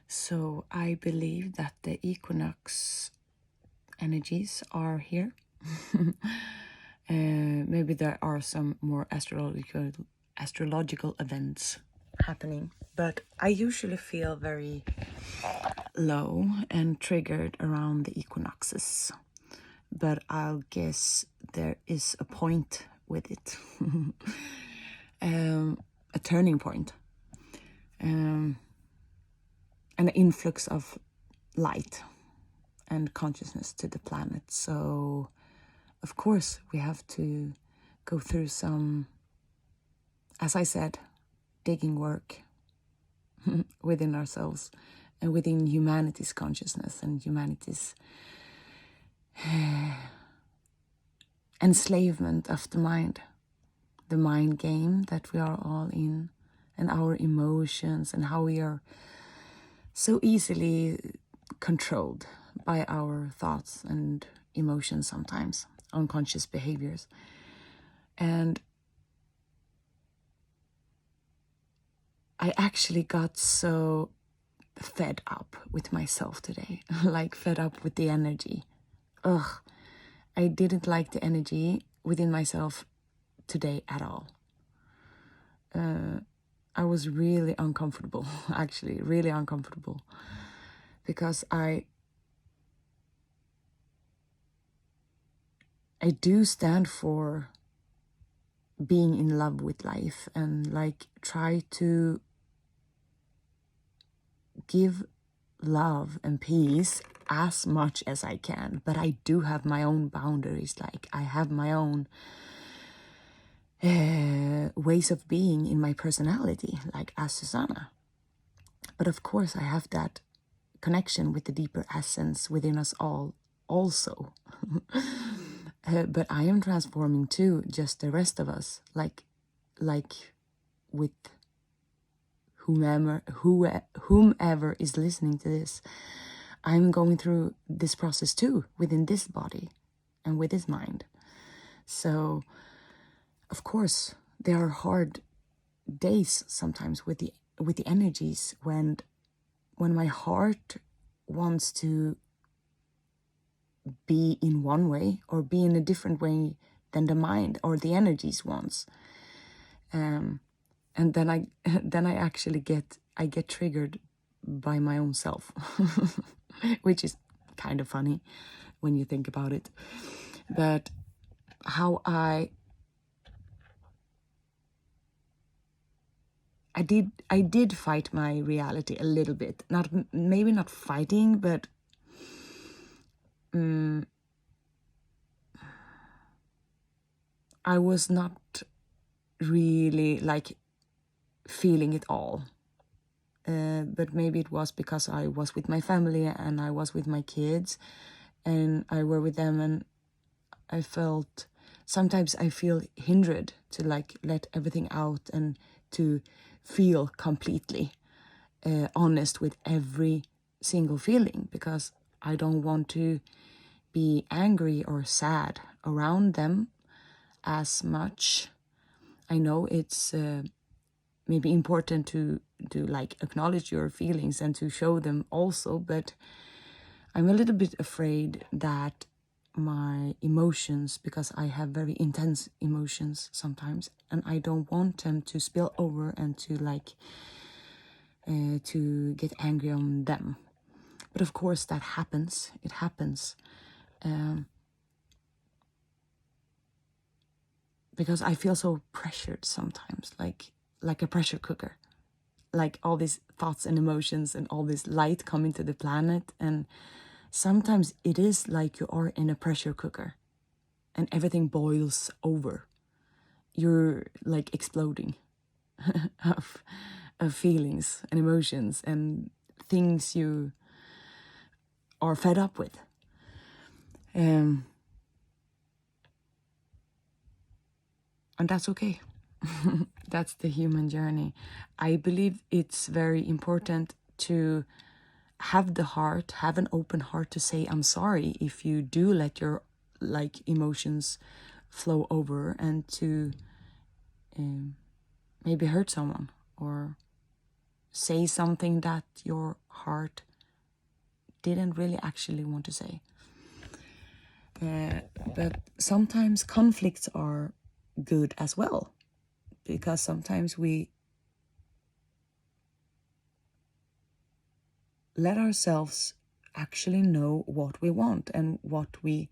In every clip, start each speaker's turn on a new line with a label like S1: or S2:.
S1: So I believe that the equinox energies are here. Maybe there are some more astrological events happening, but I usually feel very low and triggered around the equinoxes. But I'll guess there is a point with it, a turning point, an influx of light and consciousness to the planet. So, of course, we have to go through some, as I said, digging work within ourselves and within humanity's consciousness and humanity's enslavement of the mind game that we are all in, and our emotions, and how we are so easily controlled by our thoughts and emotions, sometimes unconscious behaviors. And I actually got so fed up with myself today, like fed up with the energy. Ugh, I didn't like the energy within myself today at all. I was really uncomfortable, actually, really uncomfortable, because I do stand for being in love with life and like try to give love and peace as much as I can. But I do have my own boundaries, like I have my own ways of being in my personality, like as Susanna. But of course I have that connection with the deeper essence within us all also. But I am transforming too, just the rest of us, like with whomever is listening to this. I'm going through this process too, within this body and with this mind. So of course there are hard days sometimes with the energies when my heart wants to be in one way or be in a different way than the mind or the energies wants. And then I actually get triggered by my own self, which is kind of funny when you think about it. But how I did fight my reality a little bit. Maybe not fighting, but I was not really like feeling it all. But maybe it was because I was with my family and I was with my kids and I were with them, and I felt, sometimes I feel hindered to like let everything out and to feel completely honest with every single feeling, because I don't want to be angry or sad around them as much. I know it's maybe important to like acknowledge your feelings and to show them also, but I'm a little bit afraid that my emotions, because I have very intense emotions sometimes, and I don't want them to spill over and to like to get angry on them. But of course that happens, it happens. Because I feel so pressured sometimes, like a pressure cooker, like all these thoughts and emotions and all this light coming to the planet, and sometimes it is like you are in a pressure cooker and everything boils over. You're like exploding of feelings and emotions and things you are fed up with. And that's okay. That's the human journey. I believe it's very important to have an open heart to say I'm sorry if you do let your like emotions flow over and to maybe hurt someone or say something that your heart didn't really actually want to say. But sometimes conflicts are good as well, because sometimes we let ourselves actually know what we want and what we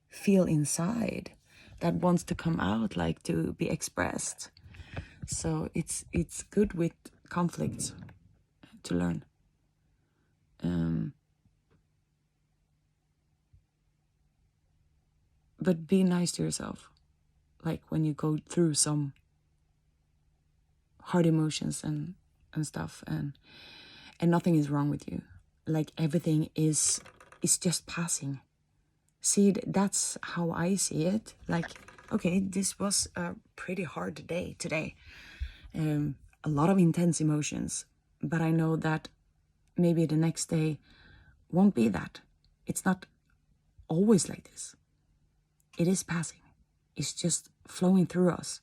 S1: feel inside that wants to come out, like to be expressed. So it's good with conflicts to learn. But be nice to yourself, like when you go through some hard emotions and stuff, and nothing is wrong with you. Like everything is just passing. See, that's how I see it. Like, okay, this was a pretty hard day today. A lot of intense emotions, but I know that maybe the next day won't be that. It's not always like this. It is passing. It's just flowing through us.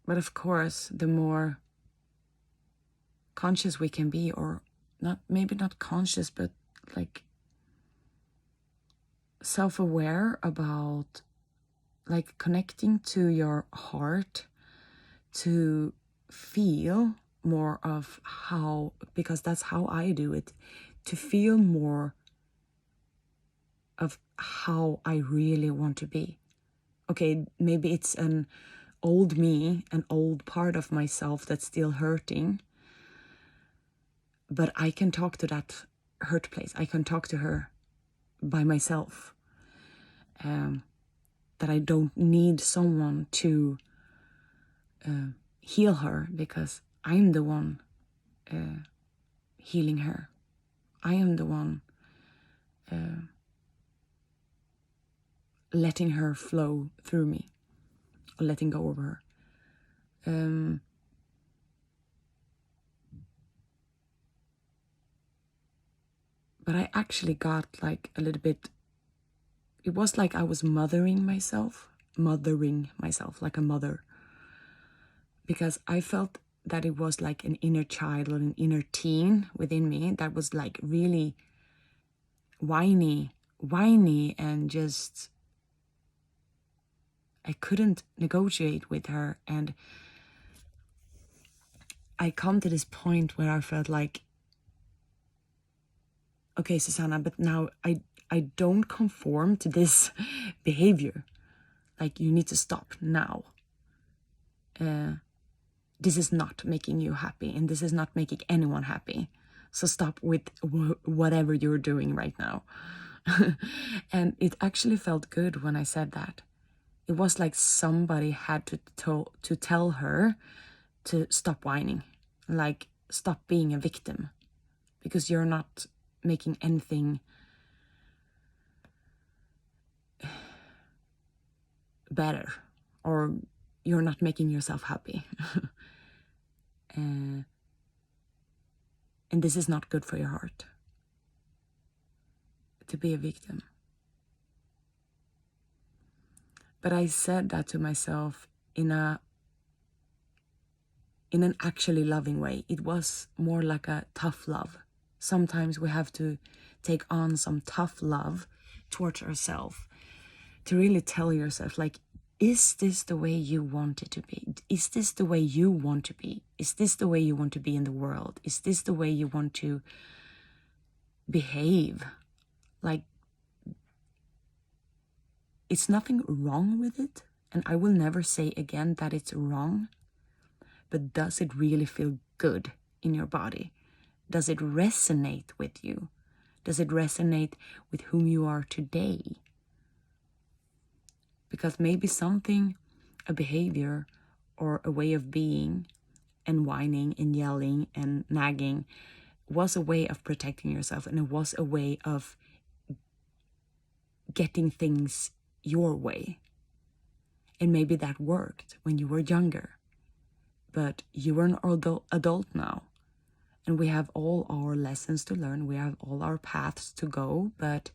S1: But of course, the more conscious we can be, or not, maybe not conscious, but like self-aware about like connecting to your heart, to feel more of how, because that's how I do it, to feel more of how I really want to be. Okay, maybe it's an old me, an old part of myself that's still hurting, but I can talk to that hurt place. I can talk to her by myself. That I don't need someone to heal her, because I'm the one healing her. I am the one letting her flow through me, or letting go of her. But I actually got like a little bit, it was like I was mothering myself like a mother, because I felt that it was like an inner child or an inner teen within me that was like really whiny, and just, I couldn't negotiate with her. And I come to this point where I felt like, okay, Susanna, but now I don't conform to this behavior. Like, you need to stop now. This is not making you happy, and this is not making anyone happy. So stop with whatever you're doing right now. And it actually felt good when I said that. It was like somebody had to tell her to stop whining, like stop being a victim, because you're not making anything better, or you're not making yourself happy. And this is not good for your heart, to be a victim. But I said that to myself in an actually loving way. It was more like a tough love. Sometimes we have to take on some tough love towards ourselves, to really tell yourself, like, is this the way you want it to be? Is this the way you want to be? Is this the way you want to be in the world? Is this the way you want to behave? Like, it's nothing wrong with it. And I will never say again that it's wrong. But does it really feel good in your body? Does it resonate with you? Does it resonate with whom you are today? Because maybe something, a behavior or a way of being and whining and yelling and nagging, was a way of protecting yourself, and it was a way of getting things your way. And maybe that worked when you were younger, but you are an adult now, and we have all our lessons to learn, we have all our paths to go. But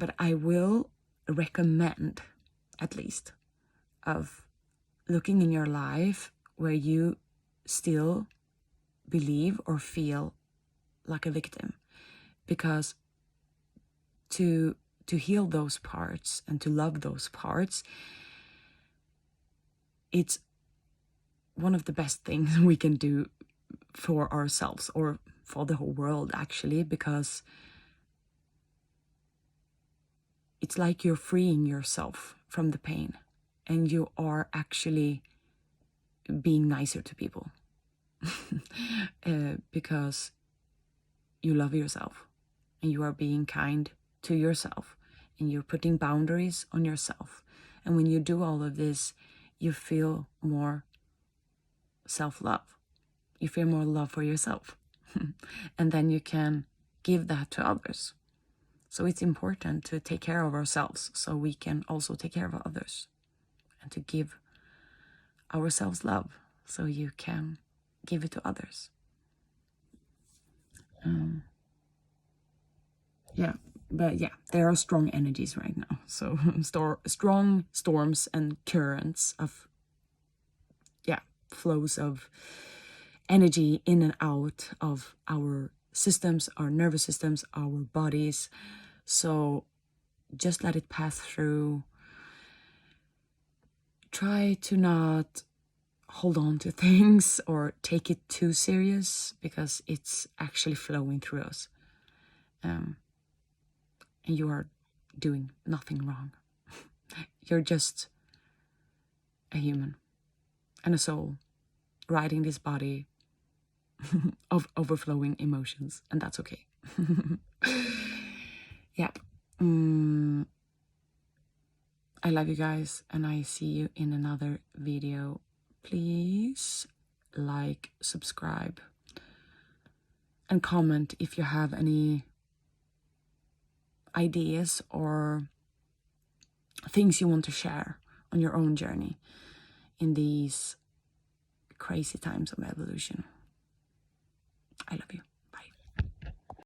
S1: But I will recommend, at least, of looking in your life where you still believe or feel like a victim, because to heal those parts and to love those parts, it's one of the best things we can do for ourselves, or for the whole world actually, because it's like you're freeing yourself from the pain and you are actually being nicer to people because you love yourself and you are being kind to yourself and you're putting boundaries on yourself. And when you do all of this, you feel more self-love. You feel more love for yourself. And then you can give that to others. So it's important to take care of ourselves so we can also take care of others, and to give ourselves love so you can give it to others. Yeah, but yeah, there are strong energies right now. So strong storms and currents of, flows of energy in and out of our systems, our nervous systems, our bodies. So just let it pass through. Try to not hold on to things or take it too serious, because it's actually flowing through us. And you are doing nothing wrong. You're just a human and a soul riding this body of overflowing emotions, and that's okay. Yep. I love you guys, and I see you in another video. Please like, subscribe, and comment if you have any ideas or things you want to share on your own journey in these crazy times of evolution. I love you.